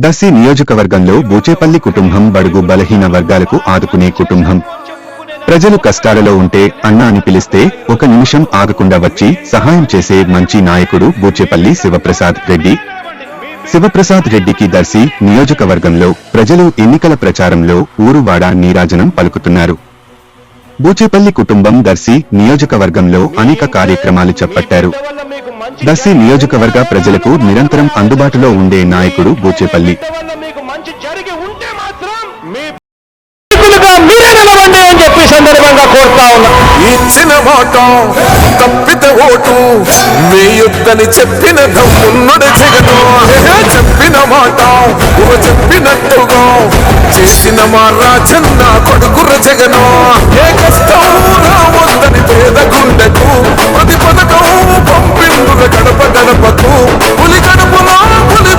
దర్శి నియోజకవర్గంలో బూచేపల్లి కుటుంబం బడుగు బలహీన వర్గాలకు ఆదుకునే కుటుంబం. ప్రజలు కష్టాలలో ఉంటే అన్న అని పిలిస్తే ఒక నిమిషం ఆగకుండా వచ్చి సహాయం చేసే మంచి నాయకుడు బూచేపల్లి శివప్రసాద్ రెడ్డి. శివప్రసాద్ రెడ్డికి దర్శి నియోజకవర్గంలో ప్రజలు ఎన్నికల ప్రచారంలో ఊరువాడ నీరాజనం పలుకుతున్నారు. బూచేపల్లి కుటుంబం దర్శి నియోజకవర్గంలో అనేక కార్యక్రమాలు చేపట్టారు. దర్శి నియోజకవర్గ ప్రజలకు నిరంతరం అందుబాటులో ఉండే నాయకుడు బూచేపల్లి. సందర్భంగా కోరుతా ఉన్నా. ఇచ్చిన మాట తప్పితే ఓటు వేయొద్దని చెప్పిన దమ్మున్నడు జగను. చెప్పిన మాట చెప్పినట్టుగా చేసిన మా రాజన్న కొడుకుర జగను. ఏ కష్టం రావద్దని పేద గుండెకు ప్రతి పథకం పంపిండుల గడప గడపకు పులి గడపలో పులి